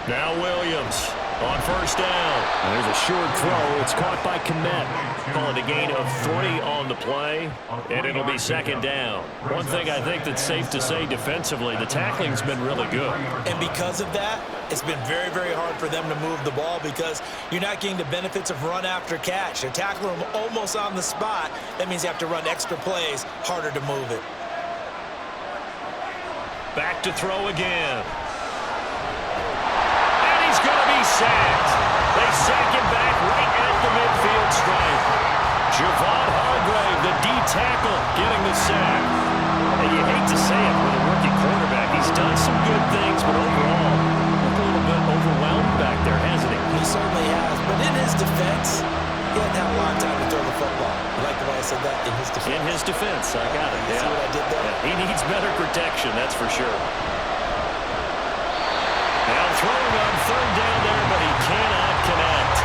Now Williams on first down. And there's a short throw. It's caught by Kmet. Call it a gain of 3 on the play, and it'll be 2nd down. One thing I think that's safe to say defensively, the tackling's been really good. And because of that, it's been very, very hard for them to move the ball because you're not getting the benefits of run after catch. They're tackling them almost on the spot. That means you have to run extra plays, harder to move it. Back to throw again. He's going to be sacked. They sack him back right at the midfield stripe. Javon Hargrave, the D-tackle, getting the sack. And you hate to say it with a rookie quarterback. He's done some good things, but overall, a little bit overwhelmed back there, hasn't he? He certainly has. But in his defense, he hadn't had a lot of time to throw the football. You like the way I said that? In his defense. In his defense, I got it. You see what I did there? Yeah, he needs better protection, that's for sure. Now throwing on 3rd down there, but he cannot connect.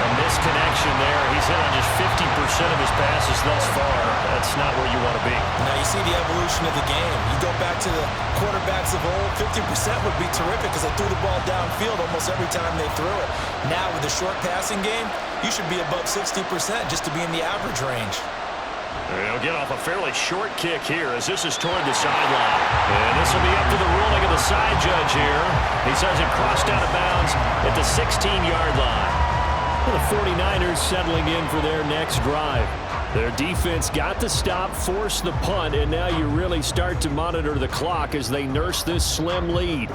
A misconnection there. He's hit on just 50% of his passes thus far. That's not where you want to be. Now you see the evolution of the game. You go back to the quarterbacks of old, 50% would be terrific because they threw the ball downfield almost every time they threw it. Now with the short passing game, you should be above 60% just to be in the average range. They'll get off a fairly short kick here as this is toward the sideline. And this will be up to the ruling of the side judge here. He says it crossed out of bounds at the 16-yard line. Well, the 49ers settling in for their next drive. Their defense got the stop, forced the punt, and now you really start to monitor the clock as they nurse this slim lead.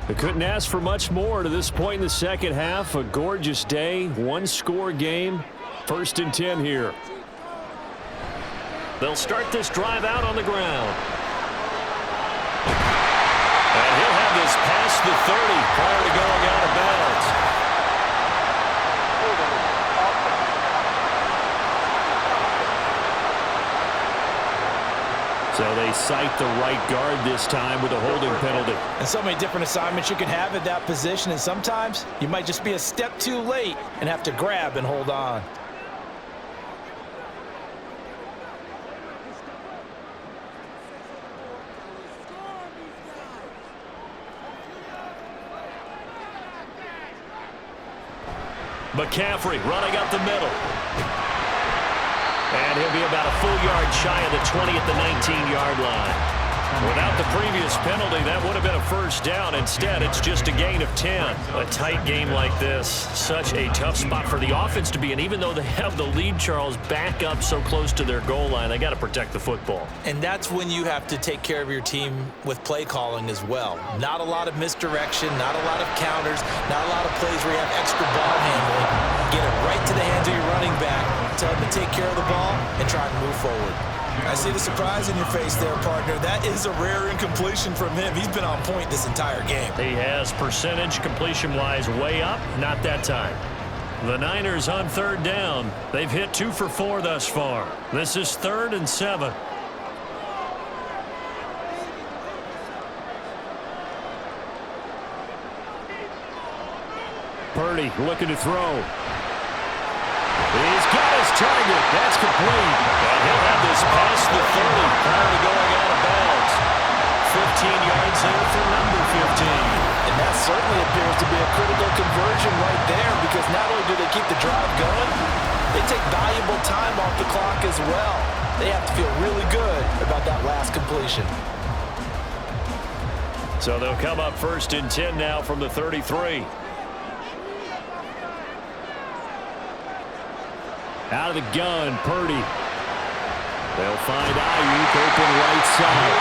They couldn't ask for much more to this point in the second half. A gorgeous day, 1-score game. 1st and 10 here. They'll start this drive out on the ground. And he'll have this past the 30 prior to going out of bounds. So they cite the right guard this time with a holding penalty. And so many different assignments you can have at that position, and sometimes you might just be a step too late and have to grab and hold on. McCaffrey running up the middle. And he'll be about a full yard shy of the 20 at the 19-yard line. Without the previous penalty, that would have been a first down. Instead, it's just a gain of 10. A tight game like this, such a tough spot for the offense to be in. Even though they have the lead, Charles, back up so close to their goal line, they got to protect the football. And that's when you have to take care of your team with play calling as well. Not a lot of misdirection, not a lot of counters, not a lot of plays where you have extra ball handling. Get it right to the hands of your running back, tell him to take care of the ball, and try to move forward. I see the surprise in your face there, partner. That is a rare incompletion from him. He's been on point this entire game. He has percentage completion-wise way up. Not that time. The Niners on third down. They've hit 2 for 4 thus far. This is 3rd and 7. Purdy looking to throw. He's got his target. That's complete. And he'll have this past the 30 prior to going out of bounds. 15 yards there for number 15. And that certainly appears to be a critical conversion right there, because not only do they keep the drive going, they take valuable time off the clock as well. They have to feel really good about that last completion. So they'll come up 1st and 10 now from the 33. Out of the gun, Purdy. They'll find Ayuk open right side.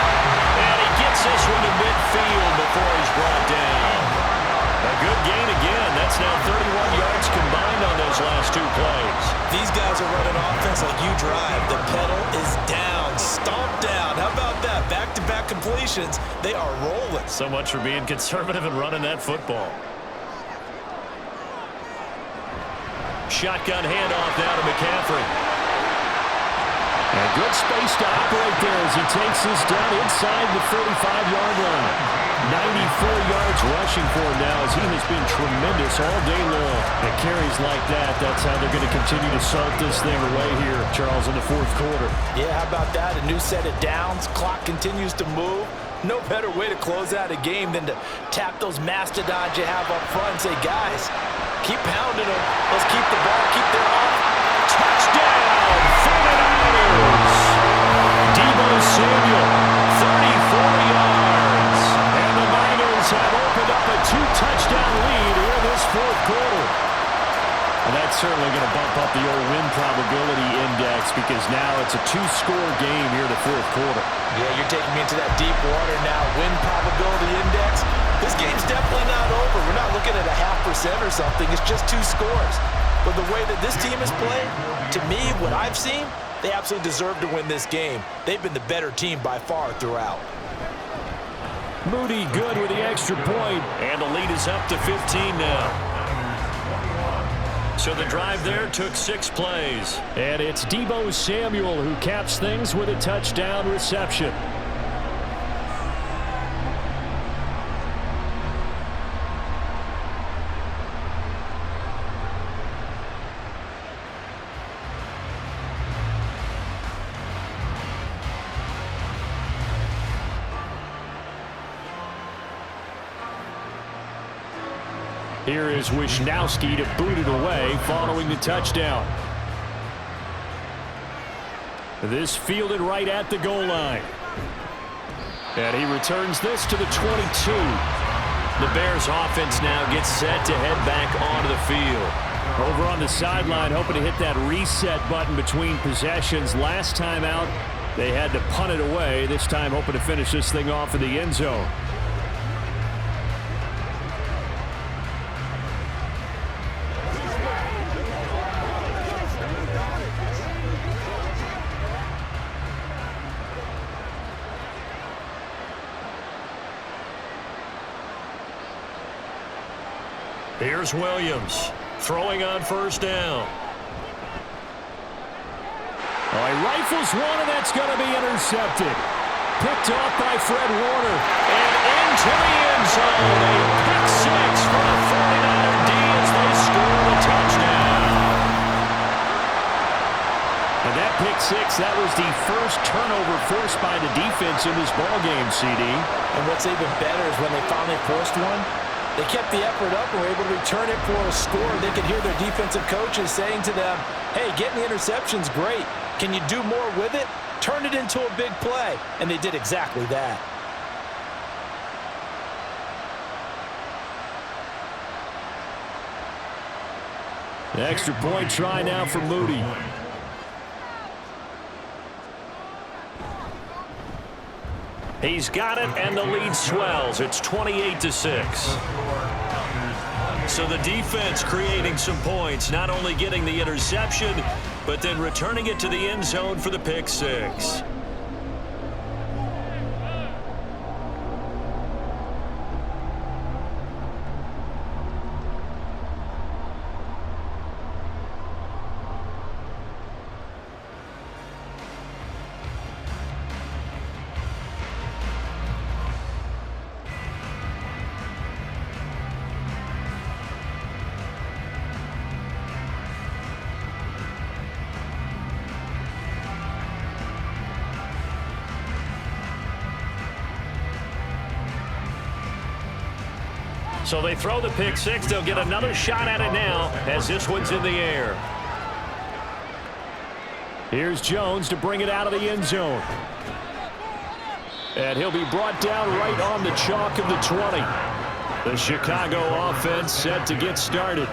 And he gets this one to midfield before he's brought down. A good gain again. That's now 31 yards combined on those last 2 plays. These guys are running offense like you drive. The pedal is down, stomped down. How about that? Back-to-back completions. They are rolling. So much for being conservative and running that football. Shotgun handoff now to McCaffrey. And good space to operate there as he takes this down inside the 35-yard line. 94 yards rushing for him now, as he has been tremendous all day long. And carries like that, that's how they're going to continue to salt this thing away here, Charles, in the 4th quarter. Yeah, how about that? A new set of downs. Clock continues to move. No better way to close out a game than to tap those mastodons you have up front and say, guys, keep pounding them. Let's keep the ball, keep their off. Touchdown for the Niners. Deebo Samuel, 34 yards. And the Niners have opened up a 2-touchdown lead here in this 4th quarter. And that's certainly going to bump up the old win probability index, because now it's a 2-score game here in the 4th quarter. Yeah, you're taking me into that deep water now. Win probability index. This game's definitely not over. We're not looking at a 0.5% or something. It's just 2 scores. But the way that this team has played, to me, what I've seen, they absolutely deserve to win this game. They've been the better team by far throughout. Moody good with the extra point. And the lead is up to 15 now. So the drive there took 6 plays. And it's Deebo Samuel who caps things with a touchdown reception. Here is Wisnowski to boot it away following the touchdown. This fielded right at the goal line. And he returns this to the 22. The Bears offense now gets set to head back onto the field. Over on the sideline, hoping to hit that reset button between possessions. Last time out, they had to punt it away. This time hoping to finish this thing off in the end zone. Here's Williams throwing on 1st down. Oh, he rifles one, and that's going to be intercepted. picked off by Fred Warner. And into the end zone. A pick six for the 49er D as they score the touchdown. And that pick six, that was the first turnover forced by the defense in this ballgame, CD. And what's even better is when they finally forced one, they kept the effort up and were able to return it for a score. They could hear their defensive coaches saying to them, hey, getting the interception's great. Can you do more with it? Turn it into a big play. And they did exactly that. The extra point try now for Moody. He's got it, and the lead swells. It's 28-6. So the defense creating some points, not only getting the interception, but then returning it to the end zone for the pick six. So they throw the pick six. They'll get another shot at it now as this one's in the air. Here's Jones to bring it out of the end zone. And he'll be brought down right on the chalk of the 20. The Chicago offense set to get started.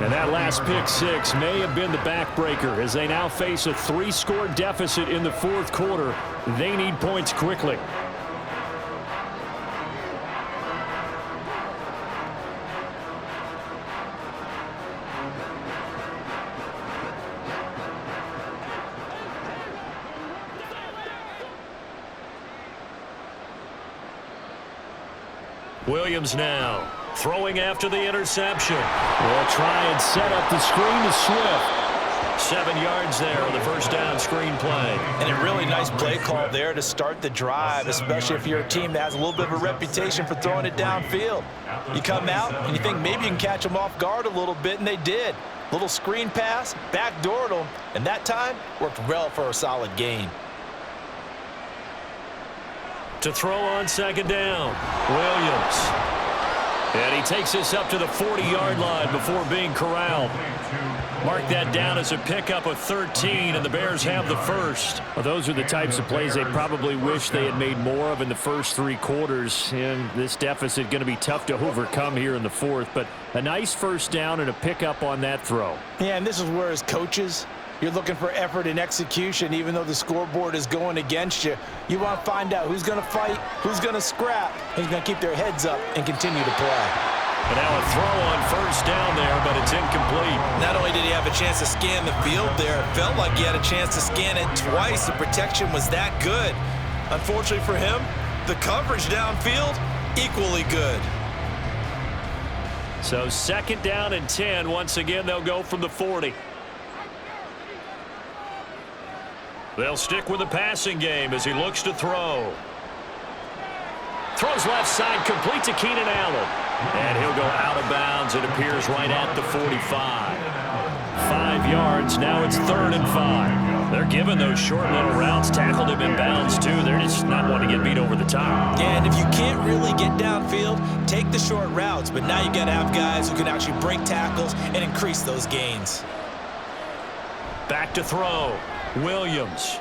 And that last pick six may have been the backbreaker as they now face a 3-score deficit in the fourth quarter. They need points quickly. Williams now throwing after the interception. They'll try and set up the screen to Swift. 7 yards there on the first down screen play. And a really nice play call there to start the drive, especially if you're a team that has a little bit of a reputation for throwing it downfield. You come out and you think maybe you can catch them off guard a little bit, and they did. Little screen pass, backdoored them, and that time worked well for a solid gain. To throw on second down, Williams. And he takes this up to the 40-yard line before being corralled. Mark that down as a pickup of 13, and the Bears have the first. Well, those are the types of plays they probably wish they had made more of in the first 3 quarters. And this deficit going to be tough to overcome here in the fourth. But a nice first down and a pickup on that throw. Yeah, and this is where as coaches, you're looking for effort and execution, even though the scoreboard is going against you. You want to find out who's going to fight, who's going to scrap, who's going to keep their heads up and continue to play. And now a throw on first down there, but it's incomplete. Not only did he have a chance to scan the field there, it felt like he had a chance to scan it twice. The protection was that good. Unfortunately for him, the coverage downfield, equally good. So second down and 10. Once again, they'll go from the 40. They'll stick with the passing game as he looks to throw. Throws left side, complete to Keenan Allen. And he'll go out of bounds. It appears right at the 45. 5 yards. Now it's 3rd and 5. They're giving those short little routes. Tackled him in bounds, too. They're just not wanting to get beat over the top. Yeah, and if you can't really get downfield, take the short routes. But now you got to have guys who can actually break tackles and increase those gains. Back to throw. Williams.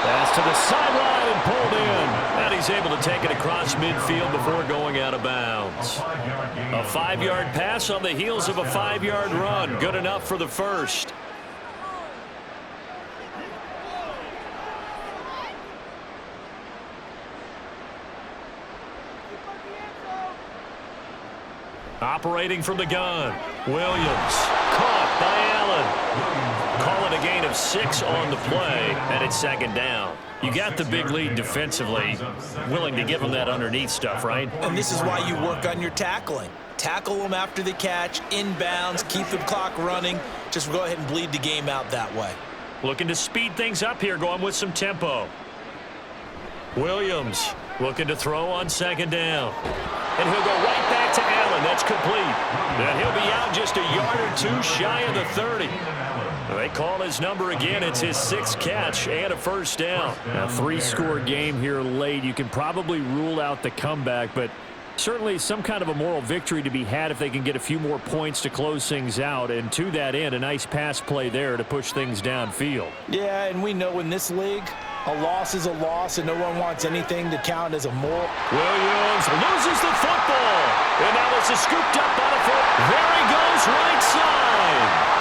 Pass to the sideline and pulled in. And he's able to take it across midfield before going out of bounds. A 5-yard pass on the heels of a 5-yard run. Good enough for the first. Operating from the gun. Williams. Caught by Allen. Call it a gain of 6 on the play, and it's second down. You got the big lead defensively. Willing to give them that underneath stuff, right? And this is why you work on your tackling. Tackle them after the catch, inbounds, keep the clock running. Just go ahead and bleed the game out that way. Looking to speed things up here, going with some tempo. Williams looking to throw on second down. And he'll go right back to Allen. That's complete. And he'll be out just a yard or two shy of the 30. They call his number again. It's his 6th catch and a first down. A 3-score game here late. You can probably rule out the comeback, but certainly some kind of a moral victory to be had if they can get a few more points to close things out. And to that end, a nice pass play there to push things downfield. Yeah, and we know in this league, a loss is a loss, and no one wants anything to count as a moral. Williams loses the football. And now this is scooped up by the foot. There he goes, right side.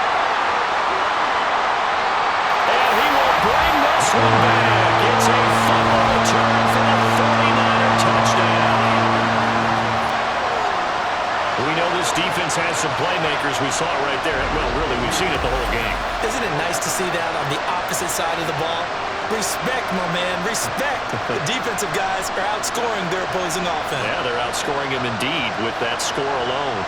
And he will bring this one back. It's a fumble return for a 49er touchdown. We know this defense has some playmakers. We saw it right there. Well, really, we've seen it the whole game. Isn't it nice to see that on the opposite side of the ball? Respect, my man, respect. The defensive guys are outscoring their opposing offense. Yeah, they're outscoring him indeed with that score alone.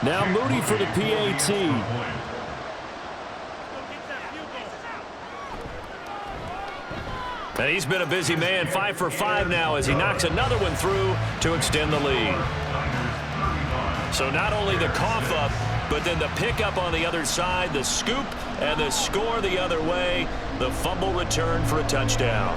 Now Moody for the PAT. And he's been a busy man, 5 for 5 now as he knocks another one through to extend the lead. So not only the cough up, but then the pickup on the other side, the scoop, and the score the other way, the fumble return for a touchdown.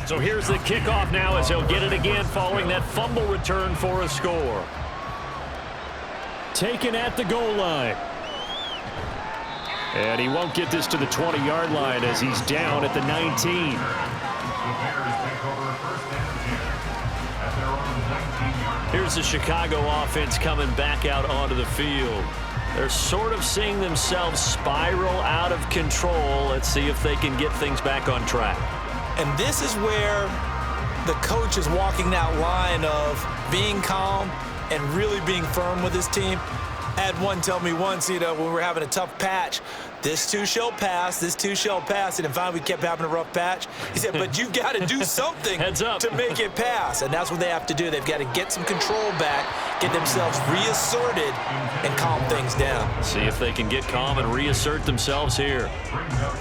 So here's the kickoff now as he'll get it again following that fumble return for a score. Taken at the goal line. And he won't get this to the 20-yard line as he's down at the 19. Here's the Chicago offense coming back out onto the field. They're sort of seeing themselves spiral out of control. Let's see if they can get things back on track. And this is where the coach is walking that line of being calm and really being firm with his team. I had one tell me once, when we were having a tough patch, this too shall pass, this too shall pass. And finally we kept having a rough patch. He said, but you've got to do something Heads up. to make it pass. And that's what they have to do. They've got to get some control back, get themselves reasserted, and calm things down. See if they can get calm and reassert themselves here.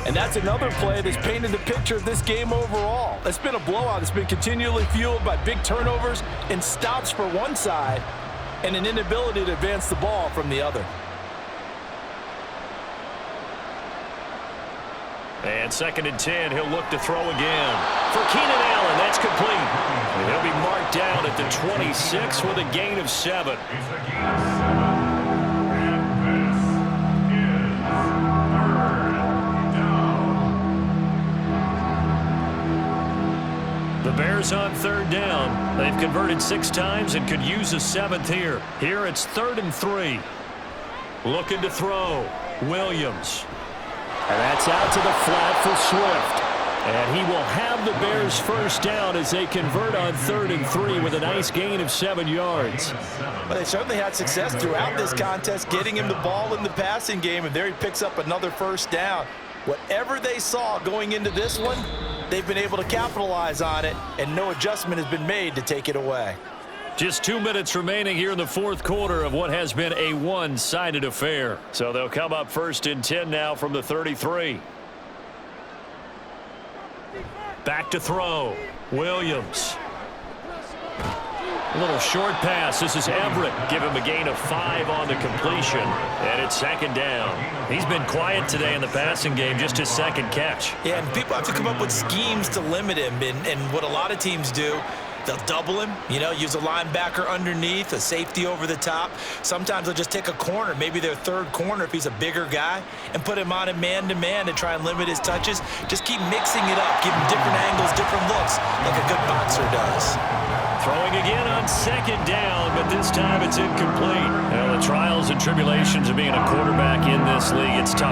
And that's another play that's painted the picture of this game overall. It's been a blowout. It's been continually fueled by big turnovers and stops for one side and an inability to advance the ball from the other. And 2nd and 10, he'll look to throw again. For Keenan Allen, that's complete. And he'll be marked down at the 26 with a gain of 7. The Bears on 3rd down. They've converted 6 times and could use a 7th here. Here it's 3rd and 3. Looking to throw. Williams. And that's out to the flat for Swift. And he will have the Bears first down as they convert on 3rd and 3 with a nice gain of 7 yards. But they certainly had success throughout this contest, getting him the ball in the passing game, and there he picks up another first down. Whatever they saw going into this one, they've been able to capitalize on it, and no adjustment has been made to take it away. Just 2 minutes remaining here in the 4th quarter of what has been a one-sided affair. So they'll come up 1st and 10 now from the 33. Back to throw. Williams. A little short pass. This is Everett. Give him a gain of 5 on the completion. And it's 2nd down. He's been quiet today in the passing game, just his 2nd catch. Yeah, and people have to come up with schemes to limit him. And what a lot of teams do, They'll double him, use a linebacker underneath, a safety over the top. Sometimes they'll just take a corner, maybe their third corner if he's a bigger guy, and put him on a man-to-man to try and limit his touches. Just keep mixing it up, give him different angles, different looks, like a good boxer does. Throwing again on second down, but this time it's incomplete. The trials and tribulations of being a quarterback in this league, it's tough.